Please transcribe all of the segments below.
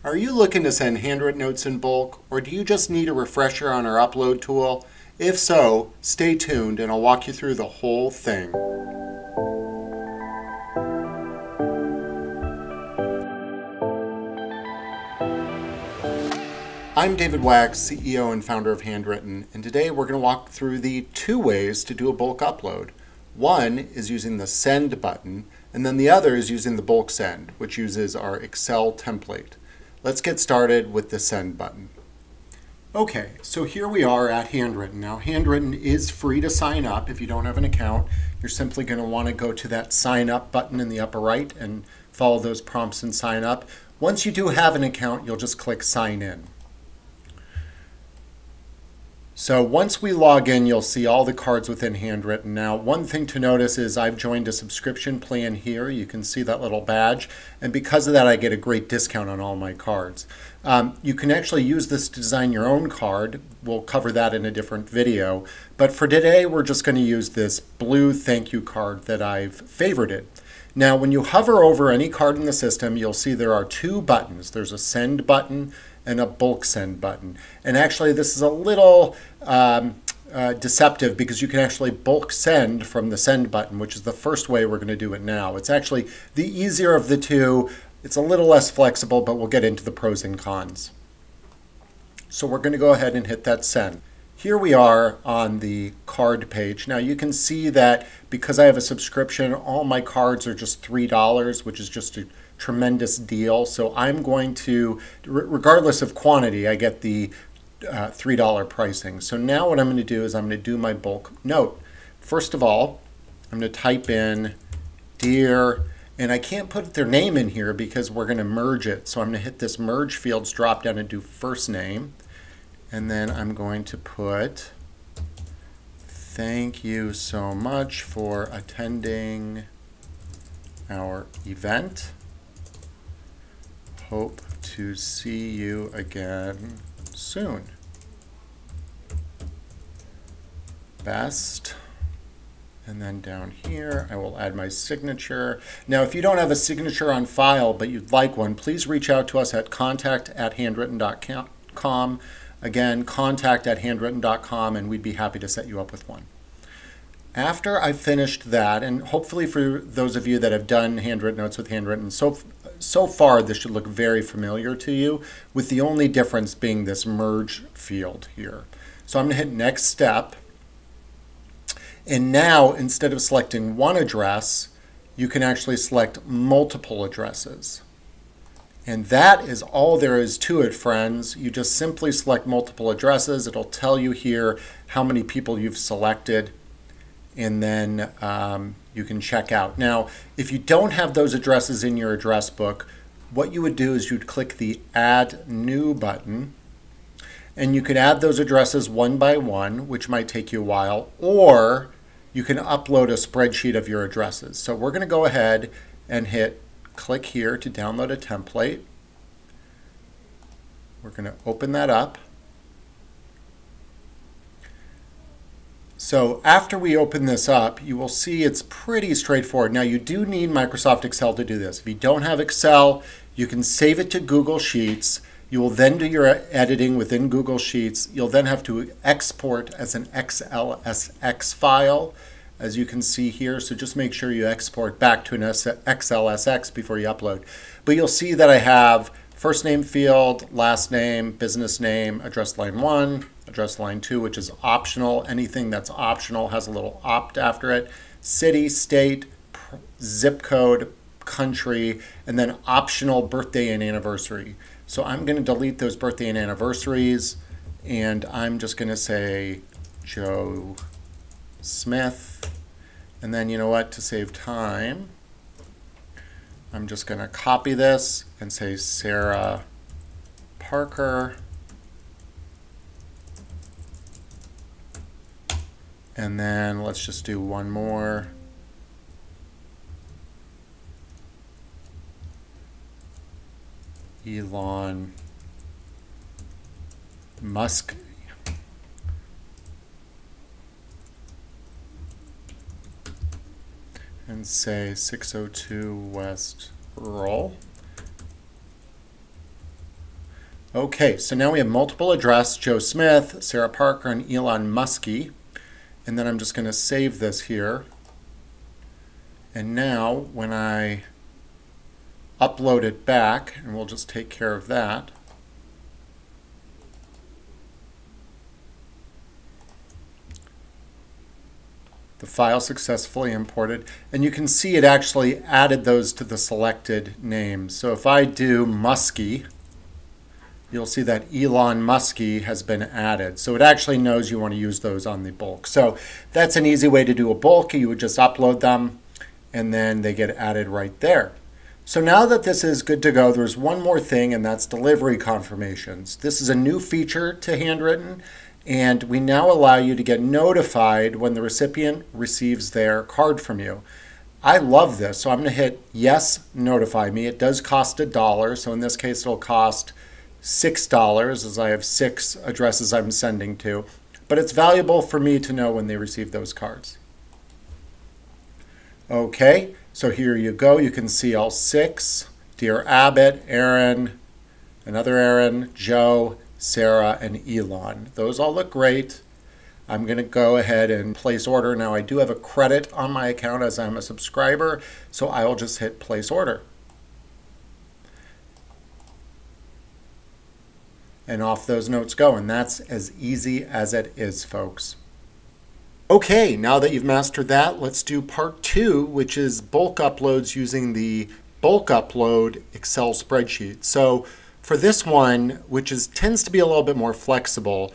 Are you looking to send handwritten notes in bulk, or do you just need a refresher on our upload tool? If so, stay tuned and I'll walk you through the whole thing. I'm David Wax, CEO and founder of Handwritten, and today we're going to walk through the two ways to do a bulk upload. One is using the send button, and then the other is using the bulk send, which uses our Excel template. Let's get started with the send button. Okay, so here we are at Handwritten. Now, Handwritten is free to sign up. If you don't have an account, you're simply going to want to go to that sign up button in the upper right and follow those prompts and sign up. Once you do have an account, you'll just click sign in. So once we log in, you'll see all the cards within Handwritten. Now, one thing to notice is I've joined a subscription plan here. You can see that little badge. And because of that, I get a great discount on all my cards. You can actually use this to design your own card. We'll cover that in a different video. But for today, we're just going to use this blue thank you card that I've favorited. Now, when you hover over any card in the system, you'll see there are two buttons. There's a send button and a bulk send button. And actually, this is a little deceptive because you can actually bulk send from the send button, which is the first way we're going to do it now. It's actually the easier of the two. It's a little less flexible, but we'll get into the pros and cons. So we're going to go ahead and hit that send. Here we are on the card page. Now you can see that because I have a subscription, all my cards are just $3, which is just a tremendous deal. So I'm going to, regardless of quantity, I get the $3 pricing. So now what I'm going to do is I'm going to do my bulk note. First of all, I'm going to type in Dear, and I can't put their name in here because we're going to merge it. So I'm going to hit this merge fields drop down and do first name. And then I'm going to put, thank you so much for attending our event. Hope to see you again soon. Best. And then down here, I will add my signature. Now, if you don't have a signature on file, but you'd like one, please reach out to us at contact@handwrytten.com. Again, contact@handwrytten.com, and we'd be happy to set you up with one. After I've finished that, and hopefully for those of you that have done handwritten notes with Handwritten, so far this should look very familiar to you, with the only difference being this merge field here. So I'm going to hit next step. And now, instead of selecting one address, you can actually select multiple addresses. And that is all there is to it, friends. You just simply select multiple addresses. It'll tell you here how many people you've selected, and then you can check out. Now, if you don't have those addresses in your address book, what you would do is you'd click the Add New button, and you could add those addresses one by one, which might take you a while, or you can upload a spreadsheet of your addresses. So we're going to go ahead and hit click here to download a template. We're going to open that up. So after we open this up, you will see it's pretty straightforward. Now you do need Microsoft Excel to do this. If you don't have Excel, you can save it to Google Sheets. You will then do your editing within Google Sheets. You'll then have to export as an XLSX file, as you can see here. So just make sure you export back to an XLSX before you upload. But you'll see that I have first name field, last name, business name, address line 1, address line 2, which is optional. Anything that's optional has a little opt after it. City, state, zip code, country, and then optional birthday and anniversary. So I'm going to delete those birthday and anniversaries, and I'm just going to say Joe Smith. And then, you know what, to save time, I'm just going to copy this and say Sarah Parker. And then let's just do one more. Elon Musk. And say 602 West Roll. Okay, so now we have multiple address, Joe Smith, Sarah Parker, and Elon Muskie. And then I'm just going to save this here. And now when I upload it back, and we'll just take care of that. The file successfully imported, and you can see it actually added those to the selected names. So if I do Muskie, you'll see that Elon Muskie has been added. So it actually knows you want to use those on the bulk. So that's an easy way to do a bulk. You would just upload them, and then they get added right there. So now that this is good to go, there's one more thing, and that's delivery confirmations. This is a new feature to Handwritten, and we now allow you to get notified when the recipient receives their card from you. I love this, so I'm going to hit yes, notify me. It does cost $1, so in this case it'll cost $6 as I have 6 addresses I'm sending to, but it's valuable for me to know when they receive those cards. Okay, so here you go. You can see all 6. Dear Abbott, Aaron, another Aaron, Joe, Sarah, and Elon. Those all look great. I'm going to go ahead and place order. Now I do have a credit on my account as I'm a subscriber, so I will just hit place order. And off those notes go, and that's as easy as it is, folks. Okay, now that you've mastered that, let's do part 2, which is bulk uploads using the bulk upload Excel spreadsheet. So for this one, which tends to be a little bit more flexible,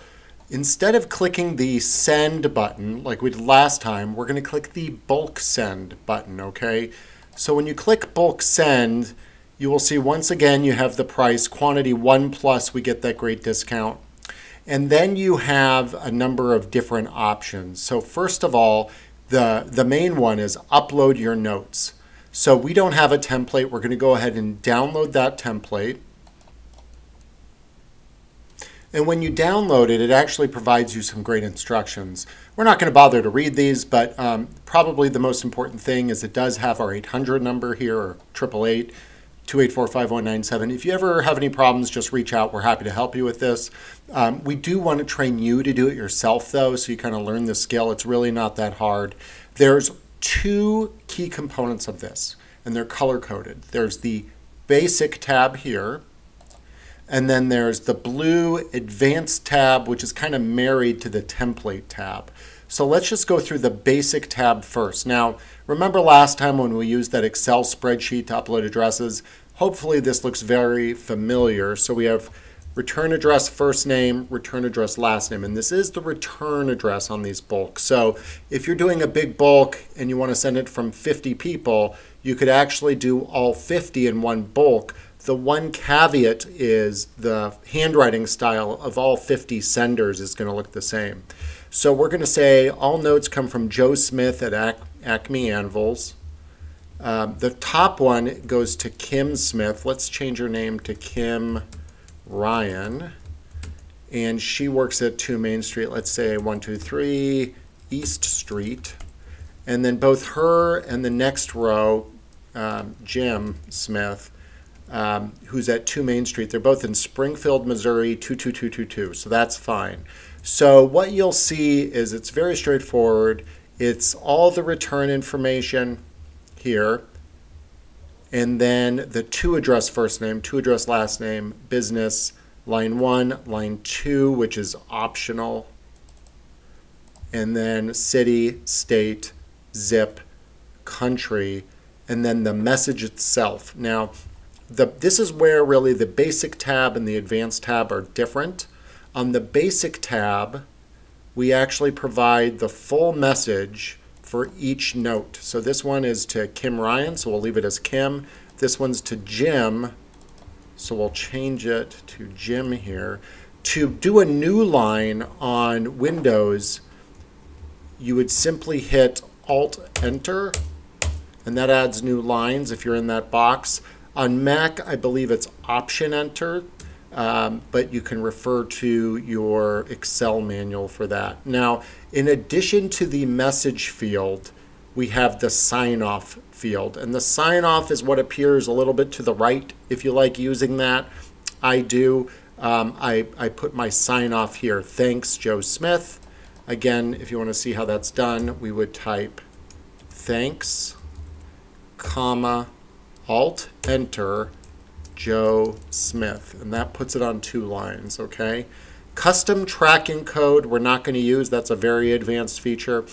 instead of clicking the send button like we did last time, we're going to click the bulk send button, okay? So when you click bulk send, you will see once again you have the price, quantity 1+, we get that great discount. And then you have a number of different options. So first of all, the main one is upload your notes. So we don't have a template. We're going to go ahead and download that template. And when you download it, it actually provides you some great instructions. We're not going to bother to read these, but probably the most important thing is it does have our 800 number here, or 888-284-5197. If you ever have any problems, just reach out. We're happy to help you with this. We do want to train you to do it yourself, though, so you kind of learn the skill. It's really not that hard. There's 2 key components of this, and they're color-coded. There's the basic tab here, and then there's the blue advanced tab, which is kind of married to the template tab. So let's just go through the basic tab first. Now, remember last time when we used that Excel spreadsheet to upload addresses? Hopefully this looks very familiar. So we have return address first name, return address last name, and this is the return address on these bulks. So if you're doing a big bulk and you want to send it from 50 people, you could actually do all 50 in one bulk. The one caveat is the handwriting style of all 50 senders is going to look the same. So we're going to say all notes come from Joe Smith at Acme Anvils. The top one goes to Kim Smith. Let's change her name to Kim Ryan. And she works at 2 Main Street. Let's say 123 East Street. And then both her and the next row, Jim Smith, who's at 2 Main Street. They're both in Springfield, Missouri, 22222. So that's fine. So what you'll see is it's very straightforward. It's all the return information here, and then the to address first name, to address last name, business, line 1, line 2, which is optional, and then city, state, zip, country, and then the message itself. Now, this is where really the basic tab and the advanced tab are different. On the basic tab, we actually provide the full message for each note. So this one is to Kim Ryan, so we'll leave it as Kim. This one's to Jim, so we'll change it to Jim here. To do a new line on Windows, you would simply hit Alt-Enter, and that adds new lines if you're in that box. On Mac, I believe it's Option-Enter, but you can refer to your Excel manual for that. Now, in addition to the message field, we have the sign-off field. And the sign-off is what appears a little bit to the right, if you like using that. I do. I put my sign off here. Thanks, Joe Smith. Again, if you want to see how that's done, we would type thanks, comma, Alt, Enter, Joe Smith. And that puts it on 2 lines, okay? Custom tracking code we're not going to use. That's a very advanced feature.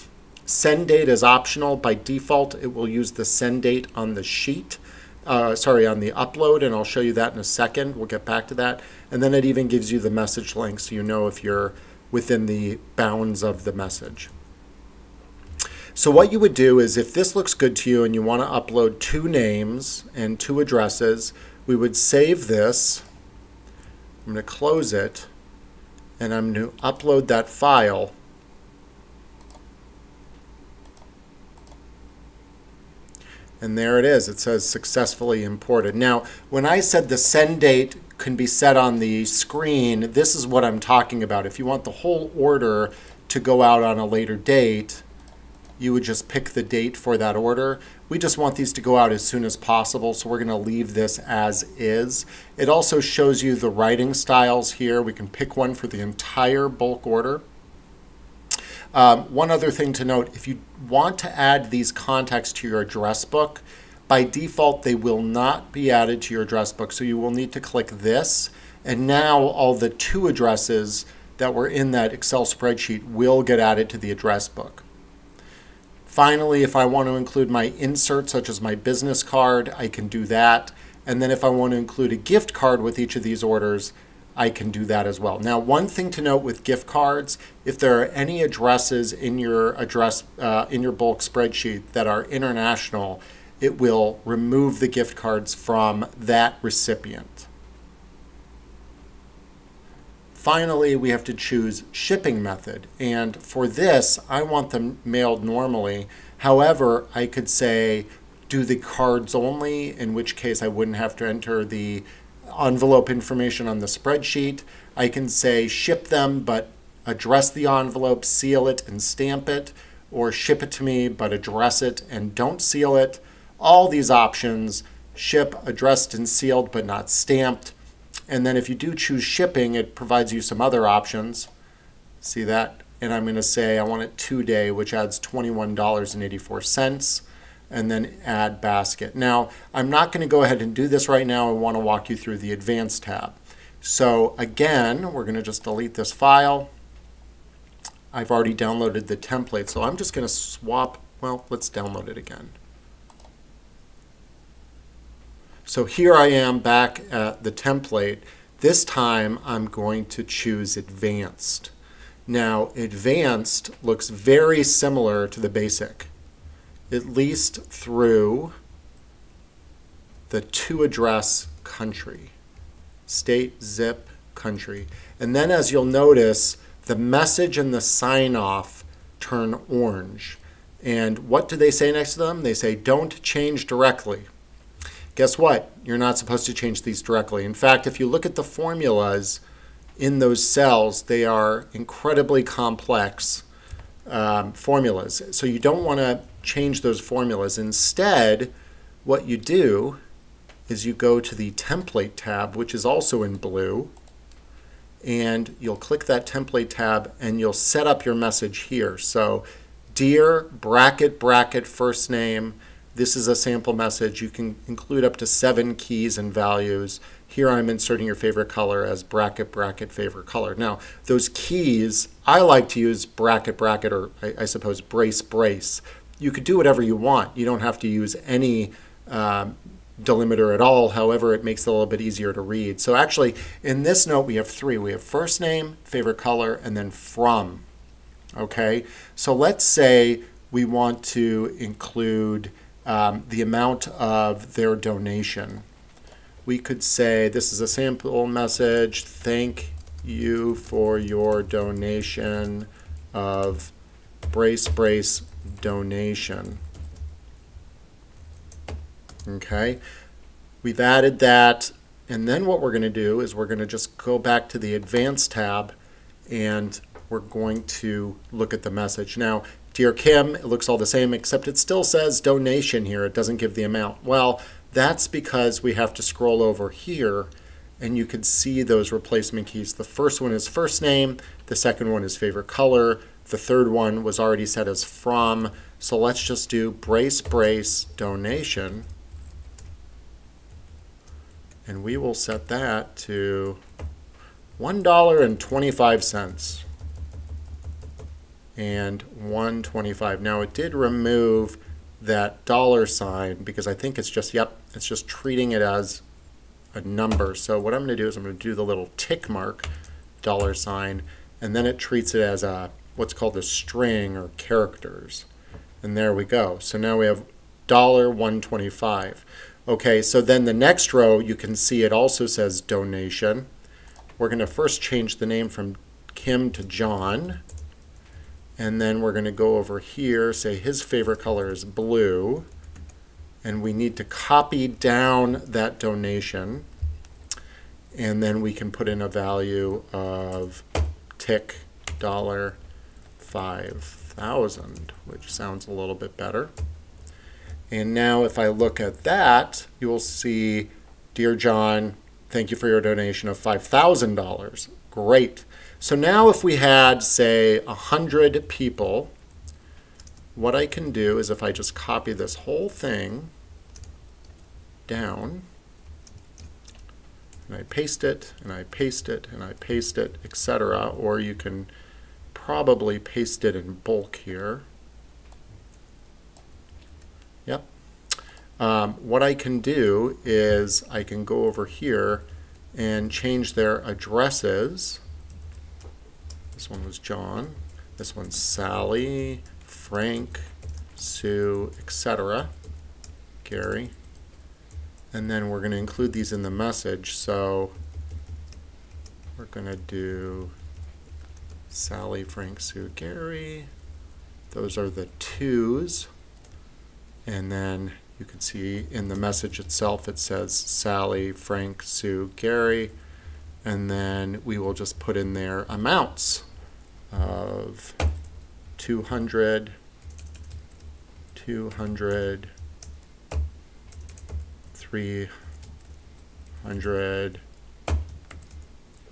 Send date is optional. By default, it will use the send date on the sheet. On the upload, and I'll show you that in a second. We'll get back to that. And then it even gives you the message link so you know if you're within the bounds of the message. So what you would do is if this looks good to you and you want to upload 2 names and 2 addresses, we would save this. I'm going to close it, and I'm going to upload that file. And there it is. It says successfully imported. Now, when I said the send date can be set on the screen, this is what I'm talking about. If you want the whole order to go out on a later date, you would just pick the date for that order. We just want these to go out as soon as possible, so we're going to leave this as is. It also shows you the writing styles here. We can pick one for the entire bulk order. One other thing to note, if you want to add these contacts to your address book, by default they will not be added to your address book, so you will need to click this, and now all the 2 addresses that were in that Excel spreadsheet will get added to the address book. Finally, if I want to include my insert, such as my business card, I can do that. And then if I want to include a gift card with each of these orders, I can do that as well. Now, one thing to note with gift cards, if there are any addresses in your bulk spreadsheet that are international, it will remove the gift cards from that recipient. Finally, we have to choose shipping method. And for this, I want them mailed normally. However, I could say do the cards only, in which case I wouldn't have to enter the envelope information on the spreadsheet. I can say ship them, but address the envelope, seal it, and stamp it, or ship it to me, but address it and don't seal it. All these options, ship, addressed and sealed, but not stamped. And then if you do choose shipping, it provides you some other options. See that? And I'm going to say I want it 2-day, which adds $21.84. And then add basket. Now, I'm not going to go ahead and do this right now. I want to walk you through the Advanced tab. So again, we're going to just delete this file. I've already downloaded the template, so I'm just going to swap. Well, let's download it again. So here I am back at the template. This time I'm going to choose Advanced. Now, Advanced looks very similar to the Basic, at least through the to address country, state, zip, country. And then as you'll notice, the message and the sign off turn orange. And what do they say next to them? They say don't change directly. Guess what? You're not supposed to change these directly. In fact, if you look at the formulas in those cells, they are incredibly complex formulas. So you don't want to change those formulas. Instead, what you do is you go to the Template tab, which is also in blue, and you'll click that Template tab and you'll set up your message here. So, dear bracket bracket first name. This is a sample message. You can include up to 7 keys and values. Here I'm inserting your favorite color as bracket bracket favorite color. Now, those keys, I like to use bracket bracket, or I suppose brace brace. You could do whatever you want. You don't have to use any delimiter at all. However, it makes it a little bit easier to read. So actually, in this note, we have 3. We have first name, favorite color, and then from. Okay, so let's say we want to include the amount of their donation. We could say this is a sample message. Thank you for your donation of brace brace donation. Okay, we've added that, and then what we're going to do is we're going to just go back to the Advanced tab and we're going to look at the message. Now, Dear Kim, it looks all the same, except it still says donation here. It doesn't give the amount. Well, that's because we have to scroll over here and you can see those replacement keys. The first one is first name, the second one is favorite color, the third one was already set as from. So let's just do brace donation, and we will set that to $1.25 and $1.25. Now it did remove that $sign because I think it's just, yep, it's just treating it as a number. So what I'm going to do is I'm going to do the little tick mark $sign, and then it treats it as a what's called a string or characters. And there we go. So now we have $1.25. Okay, so then the next row, you can see it also says donation. We're going to first change the name from Kim to John. And then we're going to go over here, say his favorite color is blue. And we need to copy down that donation. And then we can put in a value of tick $5,000, which sounds a little bit better. And now if I look at that, you will see, Dear John, thank you for your donation of $5,000. Great. So now if we had, say, 100 people, what I can do is if I just copy this whole thing down, and I paste it, and I paste it, and I paste it, etc., or you can probably paste it in bulk here. Yep. What I can do is I can go over here and change their addresses. This one was John. This one's Sally, Frank, Sue, etc., Gary. And then we're going to include these in the message. So we're going to do Sally, Frank, Sue, Gary. Those are the twos. And then you can see in the message itself it says Sally, Frank, Sue, Gary. And then we will just put in their amounts of 200, 200, 300,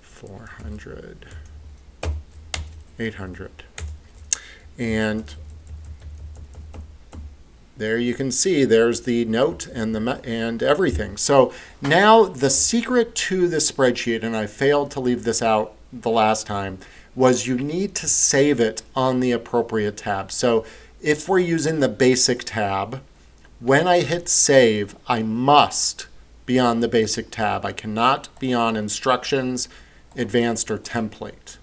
400, 800. And there you can see there's the note and everything. So now the secret to the spreadsheet, and I failed to leave this out the last time, was you need to save it on the appropriate tab. So if we're using the basic tab, when I hit save, I must be on the basic tab. I cannot be on instructions, advanced, or template.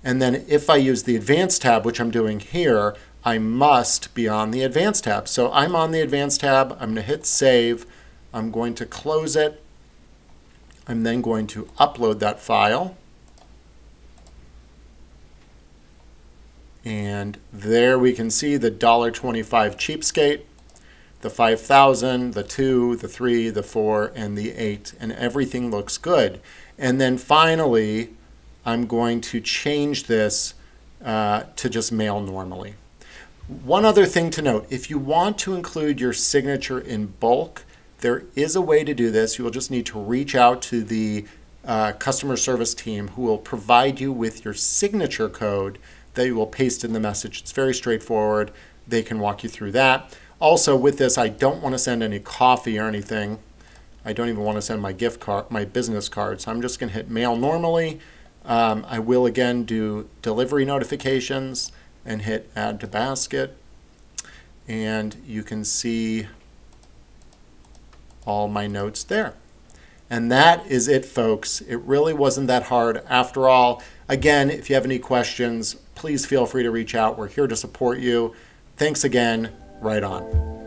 And then if I use the advanced tab, which I'm doing here, I must be on the advanced tab. So I'm on the advanced tab. I'm going to hit save. I'm going to close it. I'm then going to upload that file. And there we can see the $1.25 cheapskate, the 5,000, the 2, the 3, the 4, and the 8, and everything looks good. And then finally, I'm going to change this to just mail normally. One other thing to note, if you want to include your signature in bulk, there is a way to do this. You will just need to reach out to the customer service team who will provide you with your signature code that you will paste in the message. It's very straightforward. They can walk you through that. Also with this, I don't want to send any coffee or anything. I don't even want to send my gift card, my business card. So I'm just going to hit mail normally. I will again do delivery notifications and hit add to basket. And you can see all my notes there. And that is it, folks. It really wasn't that hard after all. Again, if you have any questions, please feel free to reach out. We're here to support you. Thanks again. Right on.